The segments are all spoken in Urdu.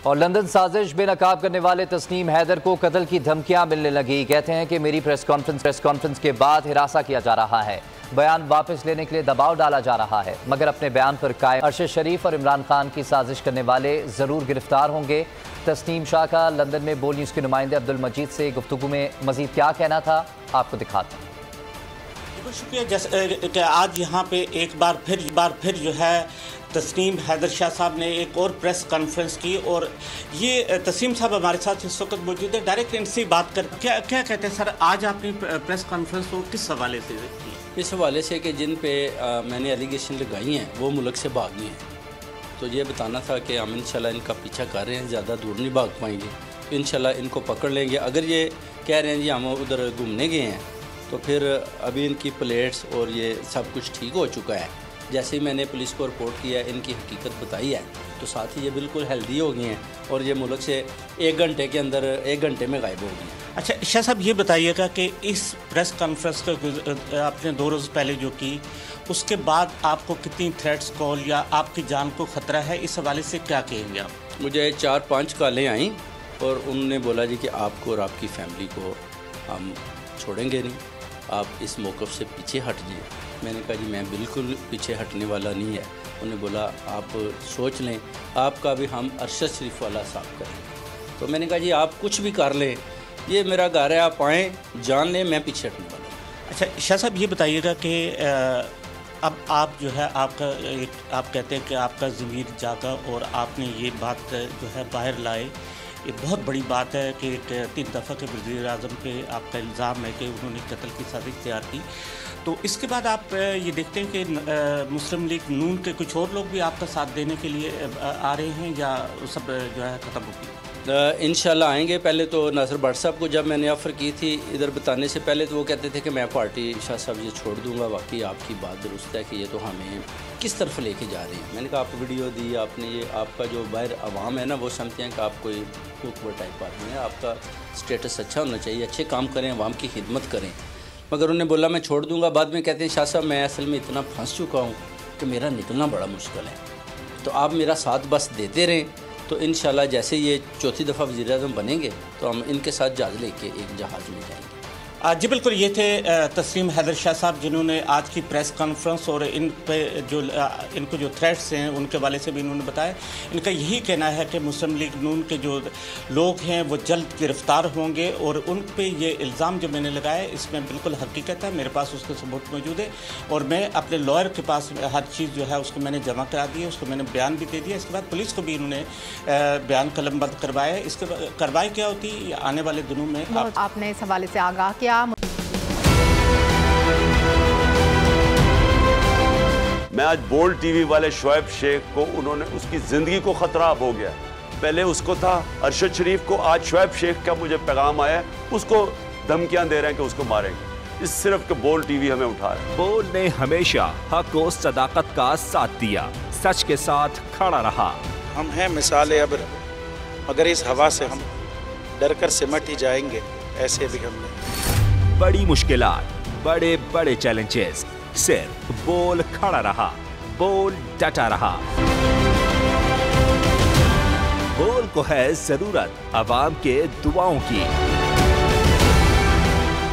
اور لندن سازش بے نقاب کرنے والے تسنیم حیدر کو قتل کی دھمکیاں ملنے لگی۔ کہتے ہیں کہ میری پریس کانفرنس کے بعد ہراساں کیا جا رہا ہے، بیان واپس لینے کے لیے دباؤ ڈالا جا رہا ہے، مگر اپنے بیان پر قائم۔ ارشد شریف اور عمران خان کی سازش کرنے والے ضرور گرفتار ہوں گے۔ تسنیم شاہ کا لندن میں بول نیوز کے نمائندے عبدالمجید سے گفتگو میں مزید کیا کہنا تھا، آپ کو دکھاتے ہیں۔ بہت شکریہ۔ جیسے کہ آج یہاں پہ ایک بار پھر جو ہے تسنیم حیدر شاہ صاحب نے ایک اور پریس کانفرنس کی، اور یہ تسنیم صاحب ہمارے ساتھ اس وقت موجود ہے۔ ڈائریکٹ ان سے بات کر کیا کہتے ہیں سر، آج آپ نے پریس کانفرنس کو کس حوالے سے کی؟ اس حوالے سے کہ جن پہ میں نے ایلیگیشن لگائی ہیں وہ ملک سے بھاگ گئے ہیں، تو یہ بتانا تھا کہ ہم انشاءاللہ ان کا پیچھا کر رہے ہیں، زیادہ دور نہیں بھاگ پائیں گے، انشاءاللہ ان کو پکڑ لیں گے۔ اگر یہ کہہ رہے ہیں جی ہم ادھر گھومنے گئے ہیں، تو پھر ابھی ان کی پلیٹس اور یہ سب کچھ ٹھیک ہو چکا ہے۔ جیسے ہی میں نے پولیس کو رپورٹ کیا ہے، ان کی حقیقت بتائی ہے، تو ساتھ ہی یہ بالکل ہیلدی ہو گئی ہیں اور یہ ملک سے ایک گھنٹے میں غائب ہو گئی ہیں۔ اچھا شاہ صاحب، یہ بتائیے گا کہ اس پریس کانفرنس کا آپ نے 2 روز پہلے جو کی، اس کے بعد آپ کو کتنی تھریٹس کال یا آپ کی جان کو خطرہ ہے، اس حوالے سے کیا کہیں گے آپ؟ مجھے 4-5 کالیں آئیں اور انہوں نے بولا جی کہ آپ کو اور آپ کی فیملی کو ہم چھوڑیں گے نہیں، آپ اس موقف سے پیچھے ہٹ جائیں۔ میں نے کہا جی میں بالکل پیچھے ہٹنے والا نہیں ہے۔ انہوں نے بولا آپ سوچ لیں، آپ کا بھی ہم ارشد شریف والا صاحب کریں گے۔ تو میں نے کہا جی آپ کچھ بھی کر لیں، یہ میرا گھر ہے، آپ آئیں جان لیں، میں پیچھے ہٹنے والا ہوں۔ اچھا شاہ صاحب، یہ بتائیے گا کہ اب آپ جو ہے آپ کہتے ہیں کہ آپ کا ضمیر جاگا اور آپ نے یہ بات جو ہے باہر لائے، یہ بہت بڑی بات ہے کہ 3 دفعہ کے وزیر اعظم پہ آپ کا الزام ہے کہ انہوں نے قتل کی سازش تیار کی۔ تو اس کے بعد آپ یہ دیکھتے ہیں کہ مسلم لیگ نون کے کچھ اور لوگ بھی آپ کا ساتھ دینے کے لیے آ رہے ہیں، یا سب جو ہے ختم ہو گئی؟ انشاءاللہ آئیں گے۔ پہلے تو ناصر بٹ صاحب کو جب میں نے آفر کی تھی ادھر بتانے سے پہلے، تو وہ کہتے تھے کہ میں پارٹی شاہ صاحب یہ چھوڑ دوں گا۔ واقعی آپ کی بات درست ہے کہ یہ تو ہمیں کس طرف لے کے جا رہے ہیں۔ میں نے کہا آپ ویڈیو دی آپ نے، یہ آپ کا جو باہر عوام ہے نا، وہ سمجھتے ہیں کہ آپ کوئی کوکبر ٹائپ آدمی ہے، آپ کا سٹیٹس اچھا ہونا چاہیے، اچھے کام کریں، عوام کی خدمت کریں۔ مگر انہوں نے بولا میں چھوڑ دوں گا۔ بعد میں کہتے ہیں شاہ صاحب میں اصل میں اتنا پھنس چکا ہوں کہ میرا نکلنا بڑا مشکل ہے، تو آپ میرا ساتھ بس دیتے رہیں، تو انشاءاللہ جیسے یہ 4تھی دفعہ وزیر اعظم بنیں گے تو ہم ان کے ساتھ جہاز لے کے ایک جہاز میں جائیں گے۔ جی بالکل، یہ تھے تسنیم حیدر شاہ صاحب، جنہوں نے آج کی پریس کانفرنس اور ان کو جو تھریٹس ہیں ان کے والے سے بھی انہوں نے بتایا۔ ان کا یہی کہنا ہے کہ مسلم لیگ نون کے جو لوگ ہیں وہ جلد گرفتار ہوں گے، اور ان پہ یہ الزام جو میں نے لگایا اس میں بالکل حقیقت ہے، میرے پاس اس کا ثبوت موجود ہے، اور میں اپنے لائر کے پاس ہر چیز جو ہے اس کو میں نے جمع کرا دی ہے، اس کو میں نے بیان بھی دے دیا۔ اس کے بعد پولیس کو بھی انہوں نے بیان قلم بند کروایا ہے۔ اس کے کارروائی کیا ہوتی ہے آنے والے دنوں میں آپ نے اس حوالے سے آگاہ کیا۔ میں آج بول ٹی وی والے شعیب شیخ کو، انہوں نے اس کی زندگی کو خطرہ ہو گیا، پہلے اس کو تھا ارشد شریف کو، آج شعیب شیخ کا مجھے پیغام آیا ہے، اس کو دھمکیاں دے رہے ہیں کہ اس کو ماریں گے، اس صرف کہ بول ٹی وی ہمیں اٹھا رہا ہے۔ بول نے ہمیشہ حق و صداقت کا ساتھ دیا، سچ کے ساتھ کھڑا رہا۔ ہم ہیں مثال ابر، مگر اس ہوا سے ہم ڈر کر سمٹ ہی جائیں گے، ایسے بھی ہم نے بڑی مشکلات، بڑے بڑے چیلنجز، صرف بول کھڑا رہا، بول ڈٹا رہا۔ بول کو ہے ضرورت عوام کے دعاؤں کی،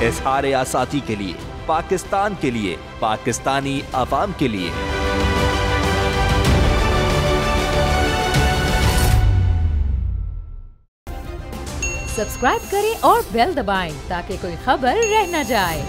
اظہار آزادی کے لیے، پاکستان کے لیے، پاکستانی عوام کے لیے۔ سبسکرائب کریں اور بیل دبائیں تاکہ کوئی خبر رہ نہ جائے۔